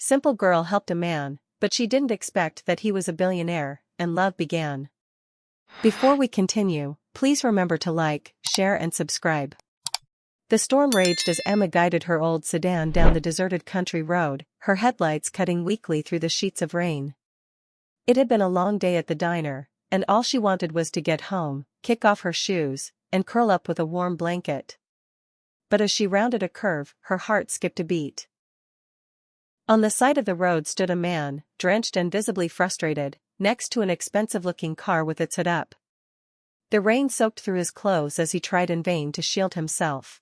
Simple girl helped a man, but she didn't expect that he was a billionaire, and love began. Before we continue, please remember to like, share and subscribe. The storm raged as Emma guided her old sedan down the deserted country road, her headlights cutting weakly through the sheets of rain. It had been a long day at the diner, and all she wanted was to get home, kick off her shoes, and curl up with a warm blanket. But as she rounded a curve, her heart skipped a beat. On the side of the road stood a man, drenched and visibly frustrated, next to an expensive-looking car with its hood up. The rain soaked through his clothes as he tried in vain to shield himself.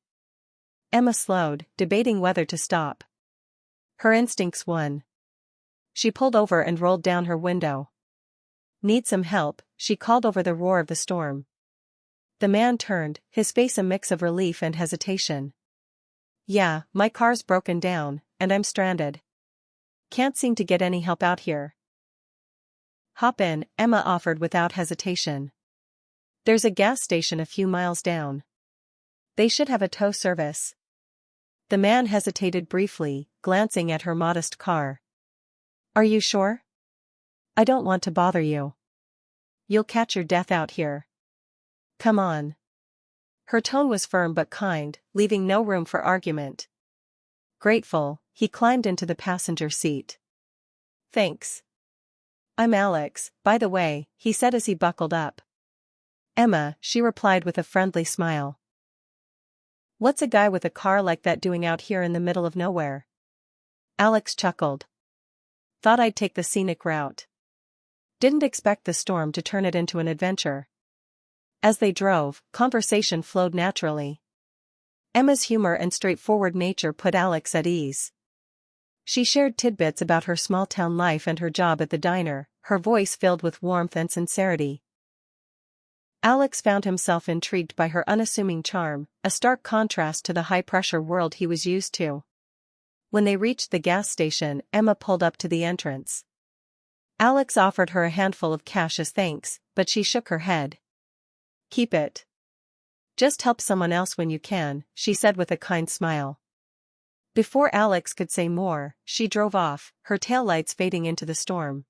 Emma slowed, debating whether to stop. Her instincts won. She pulled over and rolled down her window. "Need some help?" she called over the roar of the storm. The man turned, his face a mix of relief and hesitation. "Yeah, my car's broken down, and I'm stranded. Can't seem to get any help out here." "Hop in," Emma offered without hesitation. "There's a gas station a few miles down. They should have a tow service." The man hesitated briefly, glancing at her modest car. "Are you sure? I don't want to bother you. You'll catch your death out here. Come on." Her tone was firm but kind, leaving no room for argument. Grateful, he climbed into the passenger seat. "Thanks. I'm Alex, by the way," he said as he buckled up. "Emma," she replied with a friendly smile. "What's a guy with a car like that doing out here in the middle of nowhere?" Alex chuckled. "Thought I'd take the scenic route. Didn't expect the storm to turn it into an adventure." As they drove, conversation flowed naturally. Emma's humor and straightforward nature put Alex at ease. She shared tidbits about her small-town life and her job at the diner, her voice filled with warmth and sincerity. Alex found himself intrigued by her unassuming charm, a stark contrast to the high-pressure world he was used to. When they reached the gas station, Emma pulled up to the entrance. Alex offered her a handful of cash as thanks, but she shook her head. "Keep it. Just help someone else when you can," she said with a kind smile. Before Alex could say more, she drove off, her taillights fading into the storm.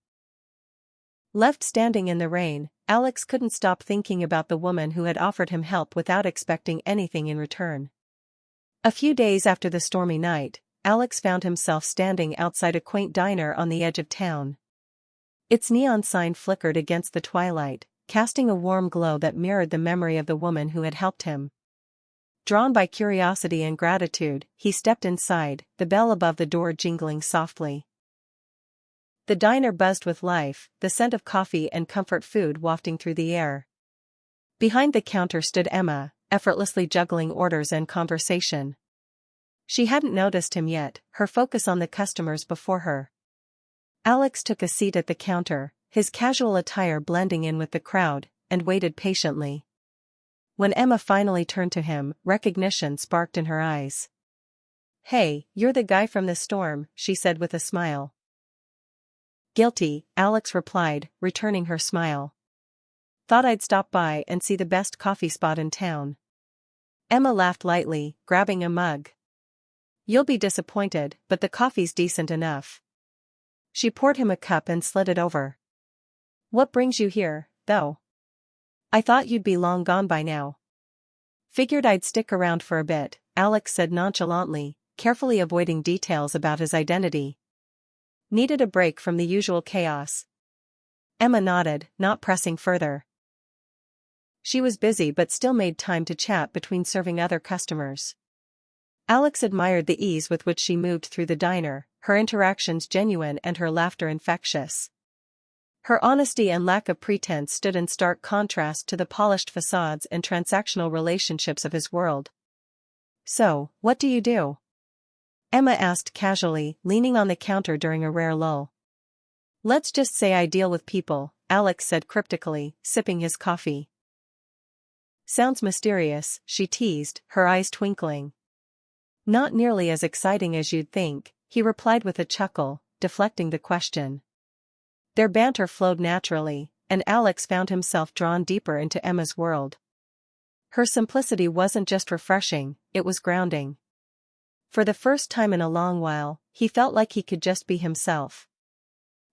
Left standing in the rain, Alex couldn't stop thinking about the woman who had offered him help without expecting anything in return. A few days after the stormy night, Alex found himself standing outside a quaint diner on the edge of town. Its neon sign flickered against the twilight, casting a warm glow that mirrored the memory of the woman who had helped him. Drawn by curiosity and gratitude, he stepped inside, the bell above the door jingling softly. The diner buzzed with life, the scent of coffee and comfort food wafting through the air. Behind the counter stood Emma, effortlessly juggling orders and conversation. She hadn't noticed him yet, her focus on the customers before her. Alex took a seat at the counter, his casual attire blending in with the crowd, and waited patiently. When Emma finally turned to him, recognition sparked in her eyes. "Hey, you're the guy from the storm," she said with a smile. "Guilty," Alex replied, returning her smile. "Thought I'd stop by and see the best coffee spot in town." Emma laughed lightly, grabbing a mug. "You'll be disappointed, but the coffee's decent enough." She poured him a cup and slid it over. "What brings you here, though? I thought you'd be long gone by now." "Figured I'd stick around for a bit," Alex said nonchalantly, carefully avoiding details about his identity. "Needed a break from the usual chaos." Emma nodded, not pressing further. She was busy but still made time to chat between serving other customers. Alex admired the ease with which she moved through the diner, her interactions genuine and her laughter infectious. Her honesty and lack of pretense stood in stark contrast to the polished facades and transactional relationships of his world. "So, what do you do?" Emma asked casually, leaning on the counter during a rare lull. "Let's just say I deal with people," Alex said cryptically, sipping his coffee. "Sounds mysterious," she teased, her eyes twinkling. "Not nearly as exciting as you'd think," he replied with a chuckle, deflecting the question. Their banter flowed naturally, and Alex found himself drawn deeper into Emma's world. Her simplicity wasn't just refreshing, it was grounding. For the first time in a long while, he felt like he could just be himself.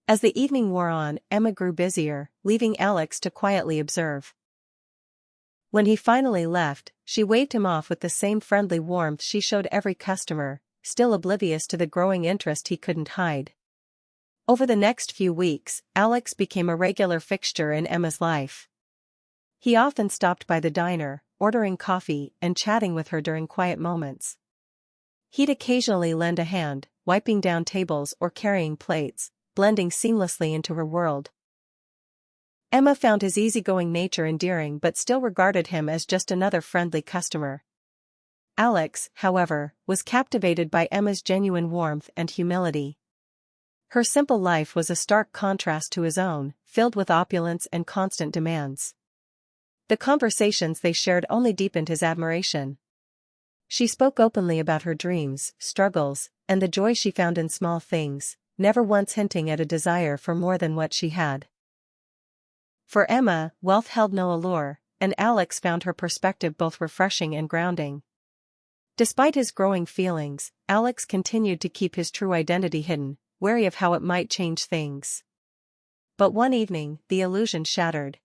As the evening wore on, Emma grew busier, leaving Alex to quietly observe. When he finally left, she waved him off with the same friendly warmth she showed every customer, still oblivious to the growing interest he couldn't hide. Over the next few weeks, Alex became a regular fixture in Emma's life. He often stopped by the diner, ordering coffee and chatting with her during quiet moments. He'd occasionally lend a hand, wiping down tables or carrying plates, blending seamlessly into her world. Emma found his easygoing nature endearing but still regarded him as just another friendly customer. Alex, however, was captivated by Emma's genuine warmth and humility. Her simple life was a stark contrast to his own, filled with opulence and constant demands. The conversations they shared only deepened his admiration. She spoke openly about her dreams, struggles, and the joy she found in small things, never once hinting at a desire for more than what she had. For Emma, wealth held no allure, and Alex found her perspective both refreshing and grounding. Despite his growing feelings, Alex continued to keep his true identity hidden, wary of how it might change things. But one evening, the illusion shattered.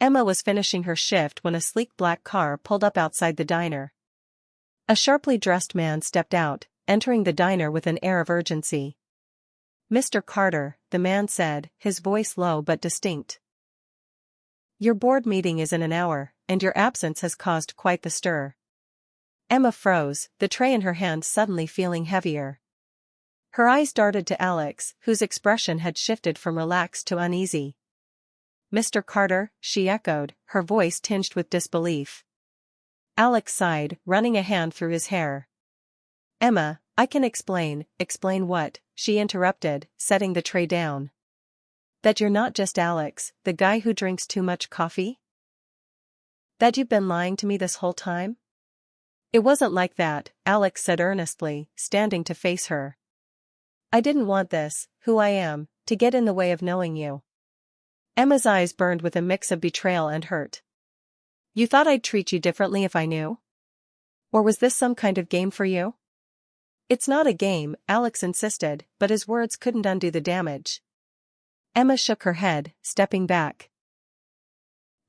Emma was finishing her shift when a sleek black car pulled up outside the diner. A sharply dressed man stepped out, entering the diner with an air of urgency. "Mr. Carter," the man said, his voice low but distinct. "Your board meeting is in an hour, and your absence has caused quite the stir." Emma froze, the tray in her hand suddenly feeling heavier. Her eyes darted to Alex, whose expression had shifted from relaxed to uneasy. "Mr. Carter," she echoed, her voice tinged with disbelief. Alex sighed, running a hand through his hair. "Emma, I can explain." "Explain what?" she interrupted, setting the tray down. "That you're not just Alex, the guy who drinks too much coffee? That you've been lying to me this whole time?" "It wasn't like that," Alex said earnestly, standing to face her. "I didn't want this, who I am, to get in the way of knowing you." Emma's eyes burned with a mix of betrayal and hurt. "You thought I'd treat you differently if I knew? Or was this some kind of game for you?" "It's not a game," Alex insisted, but his words couldn't undo the damage. Emma shook her head, stepping back.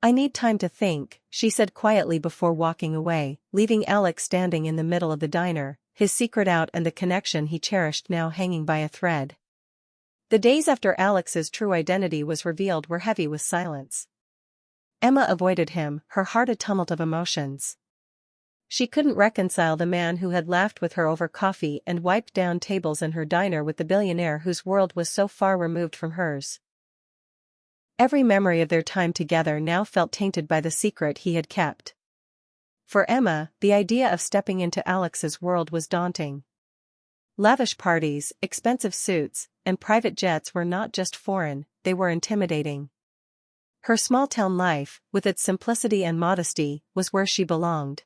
"I need time to think," she said quietly before walking away, leaving Alex standing in the middle of the diner, his secret out and the connection he cherished now hanging by a thread. The days after Alex's true identity was revealed were heavy with silence. Emma avoided him, her heart a tumult of emotions. She couldn't reconcile the man who had laughed with her over coffee and wiped down tables in her diner with the billionaire whose world was so far removed from hers. Every memory of their time together now felt tainted by the secret he had kept. For Emma, the idea of stepping into Alex's world was daunting. Lavish parties, expensive suits, and private jets were not just foreign, they were intimidating. Her small-town life, with its simplicity and modesty, was where she belonged.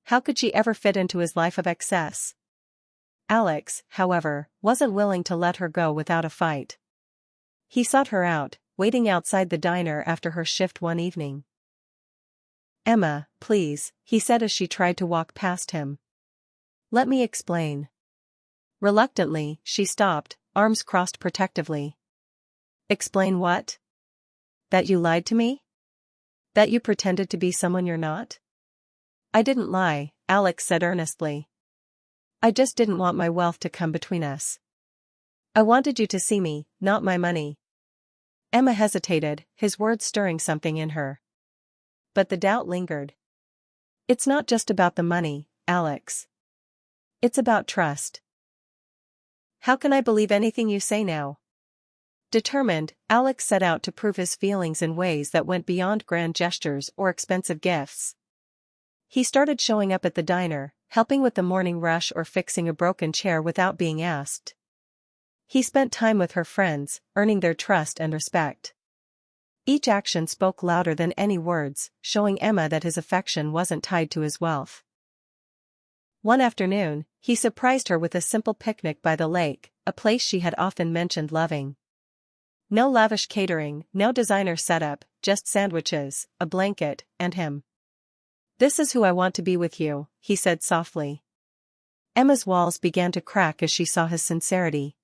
How could she ever fit into his life of excess? Alex, however, wasn't willing to let her go without a fight. He sought her out, waiting outside the diner after her shift one evening. "Emma, please," he said as she tried to walk past him. "Let me explain." Reluctantly, she stopped, arms crossed protectively. "Explain what? That you lied to me? That you pretended to be someone you're not?" "I didn't lie," Alex said earnestly. "I just didn't want my wealth to come between us. I wanted you to see me, not my money." Emma hesitated, his words stirring something in her. But the doubt lingered. "It's not just about the money, Alex. It's about trust." "How can I believe anything you say now?" Determined, Alex set out to prove his feelings in ways that went beyond grand gestures or expensive gifts. He started showing up at the diner, helping with the morning rush or fixing a broken chair without being asked. He spent time with her friends, earning their trust and respect. Each action spoke louder than any words, showing Emma that his affection wasn't tied to his wealth. One afternoon, he surprised her with a simple picnic by the lake, a place she had often mentioned loving. No lavish catering, no designer setup, just sandwiches, a blanket, and him. "This is who I want to be with you," he said softly. Emma's walls began to crack as she saw his sincerity.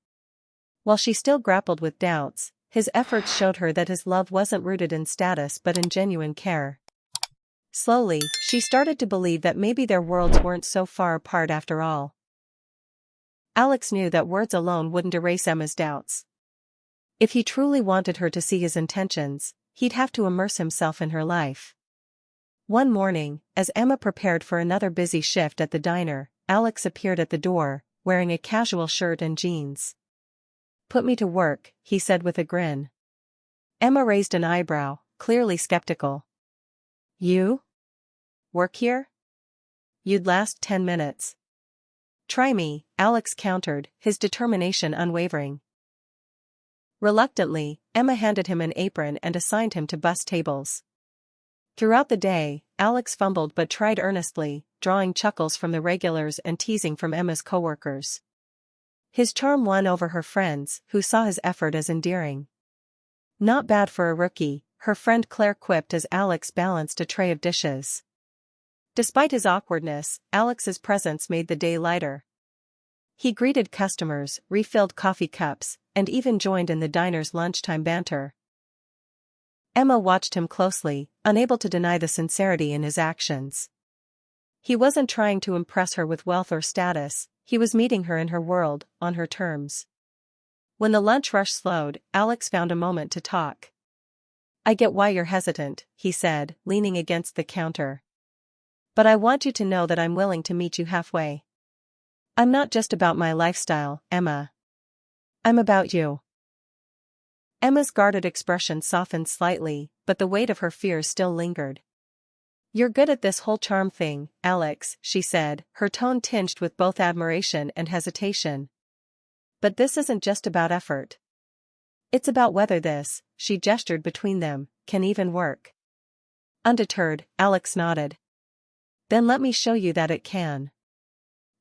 While she still grappled with doubts, his efforts showed her that his love wasn't rooted in status but in genuine care. Slowly, she started to believe that maybe their worlds weren't so far apart after all. Alex knew that words alone wouldn't erase Emma's doubts. If he truly wanted her to see his intentions, he'd have to immerse himself in her life. One morning, as Emma prepared for another busy shift at the diner, Alex appeared at the door, wearing a casual shirt and jeans. "Put me to work," he said with a grin. Emma raised an eyebrow, clearly skeptical. "You? Work here? You'd last 10 minutes. Try me," Alex countered, his determination unwavering. Reluctantly, Emma handed him an apron and assigned him to bus tables. Throughout the day, Alex fumbled but tried earnestly, drawing chuckles from the regulars and teasing from Emma's coworkers. His charm won over her friends, who saw his effort as endearing. "Not bad for a rookie," her friend Claire quipped as Alex balanced a tray of dishes. Despite his awkwardness, Alex's presence made the day lighter. He greeted customers, refilled coffee cups, and even joined in the diner's lunchtime banter. Emma watched him closely, unable to deny the sincerity in his actions. He wasn't trying to impress her with wealth or status, he was meeting her in her world, on her terms. When the lunch rush slowed, Alex found a moment to talk. "I get why you're hesitant," he said, leaning against the counter. "But I want you to know that I'm willing to meet you halfway. I'm not just about my lifestyle, Emma. I'm about you." Emma's guarded expression softened slightly, but the weight of her fears still lingered. "You're good at this whole charm thing, Alex," she said, her tone tinged with both admiration and hesitation. "But this isn't just about effort. It's about whether this," she gestured between them, "can even work." Undeterred, Alex nodded. "Then let me show you that it can."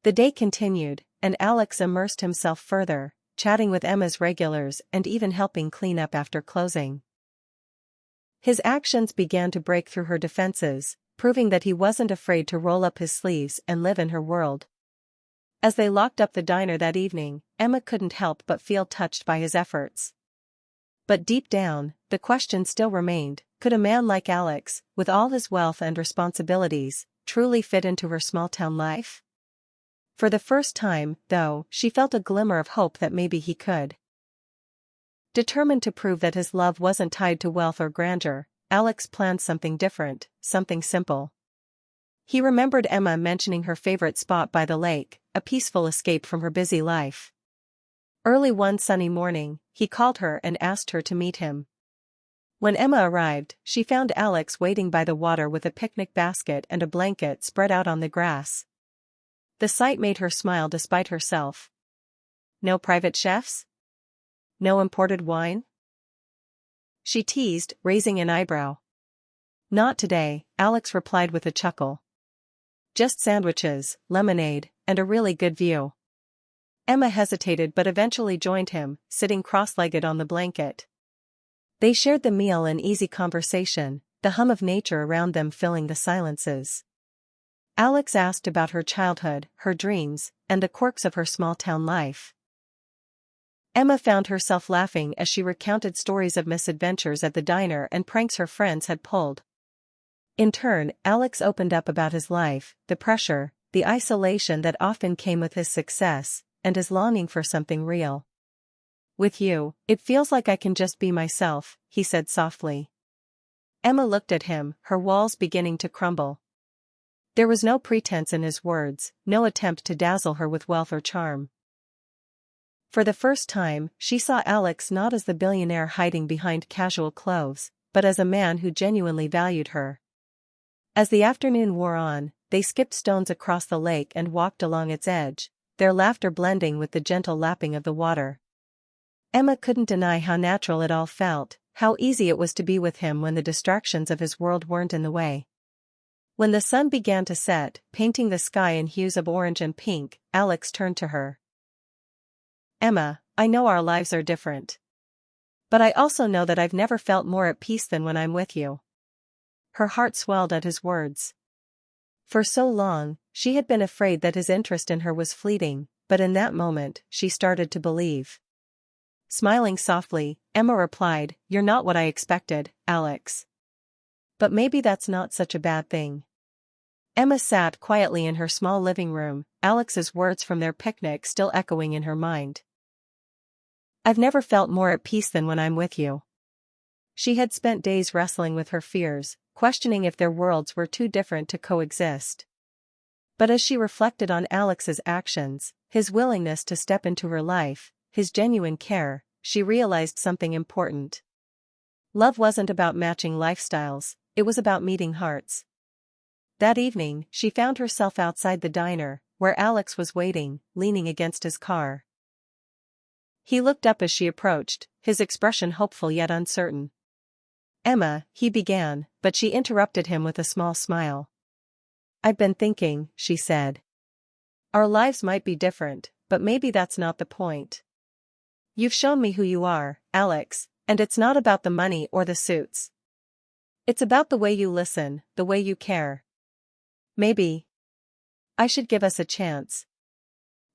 The day continued, and Alex immersed himself further, chatting with Emma's regulars and even helping clean up after closing. His actions began to break through her defenses, proving that he wasn't afraid to roll up his sleeves and live in her world. As they locked up the diner that evening, Emma couldn't help but feel touched by his efforts. But deep down, the question still remained, could a man like Alex, with all his wealth and responsibilities, truly fit into her small-town life? For the first time, though, she felt a glimmer of hope that maybe he could. Determined to prove that his love wasn't tied to wealth or grandeur, Alex planned something different, something simple. He remembered Emma mentioning her favorite spot by the lake, a peaceful escape from her busy life. Early one sunny morning, he called her and asked her to meet him. When Emma arrived, she found Alex waiting by the water with a picnic basket and a blanket spread out on the grass. The sight made her smile despite herself. "No private chefs? No imported wine?" she teased, raising an eyebrow. "Not today," Alex replied with a chuckle. "Just sandwiches, lemonade, and a really good view." Emma hesitated but eventually joined him, sitting cross-legged on the blanket. They shared the meal in easy conversation, the hum of nature around them filling the silences. Alex asked about her childhood, her dreams, and the quirks of her small-town life. Emma found herself laughing as she recounted stories of misadventures at the diner and pranks her friends had pulled. In turn, Alex opened up about his life, the pressure, the isolation that often came with his success, and his longing for something real. "With you, it feels like I can just be myself," he said softly. Emma looked at him, her walls beginning to crumble. There was no pretense in his words, no attempt to dazzle her with wealth or charm. For the first time, she saw Alex not as the billionaire hiding behind casual clothes, but as a man who genuinely valued her. As the afternoon wore on, they skipped stones across the lake and walked along its edge, their laughter blending with the gentle lapping of the water. Emma couldn't deny how natural it all felt, how easy it was to be with him when the distractions of his world weren't in the way. When the sun began to set, painting the sky in hues of orange and pink, Alex turned to her. "Emma, I know our lives are different. But I also know that I've never felt more at peace than when I'm with you." Her heart swelled at his words. For so long, she had been afraid that his interest in her was fleeting, but in that moment, she started to believe. Smiling softly, Emma replied, "You're not what I expected, Alex. But maybe that's not such a bad thing." Emma sat quietly in her small living room, Alex's words from their picnic still echoing in her mind. "I've never felt more at peace than when I'm with you." She had spent days wrestling with her fears, questioning if their worlds were too different to coexist. But as she reflected on Alex's actions, his willingness to step into her life, his genuine care, she realized something important. Love wasn't about matching lifestyles, it was about meeting hearts. That evening, she found herself outside the diner, where Alex was waiting, leaning against his car. He looked up as she approached, his expression hopeful yet uncertain. "Emma," he began, but she interrupted him with a small smile. "I've been thinking," she said. "Our lives might be different, but maybe that's not the point. You've shown me who you are, Alex, and it's not about the money or the suits. It's about the way you listen, the way you care. Maybe I should give us a chance."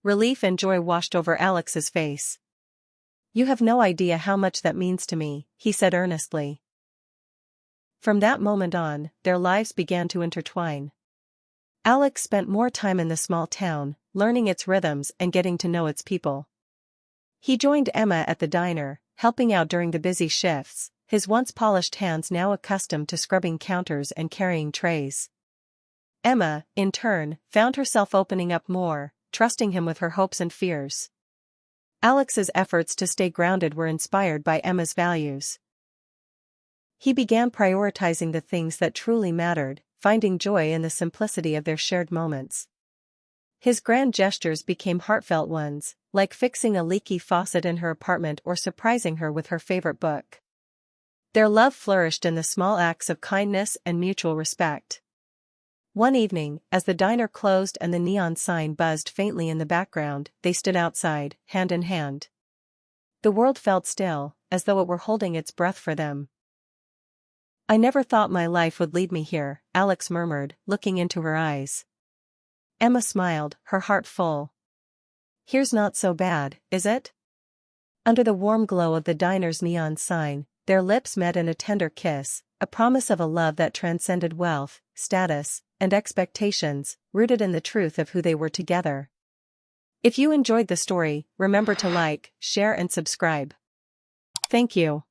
Relief and joy washed over Alex's face. "You have no idea how much that means to me," he said earnestly. From that moment on, their lives began to intertwine. Alex spent more time in the small town, learning its rhythms and getting to know its people. He joined Emma at the diner, helping out during the busy shifts, his once polished hands now accustomed to scrubbing counters and carrying trays. Emma, in turn, found herself opening up more, trusting him with her hopes and fears. Alex's efforts to stay grounded were inspired by Emma's values. He began prioritizing the things that truly mattered, finding joy in the simplicity of their shared moments. His grand gestures became heartfelt ones, like fixing a leaky faucet in her apartment or surprising her with her favorite book. Their love flourished in the small acts of kindness and mutual respect. One evening, as the diner closed and the neon sign buzzed faintly in the background, they stood outside, hand in hand. The world felt still, as though it were holding its breath for them. "I never thought my life would lead me here," Alex murmured, looking into her eyes. Emma smiled, her heart full. "Here's not so bad, is it?" Under the warm glow of the diner's neon sign, their lips met in a tender kiss, a promise of a love that transcended wealth, status, and expectations, rooted in the truth of who they were together. If you enjoyed the story, remember to like, share and subscribe. Thank you.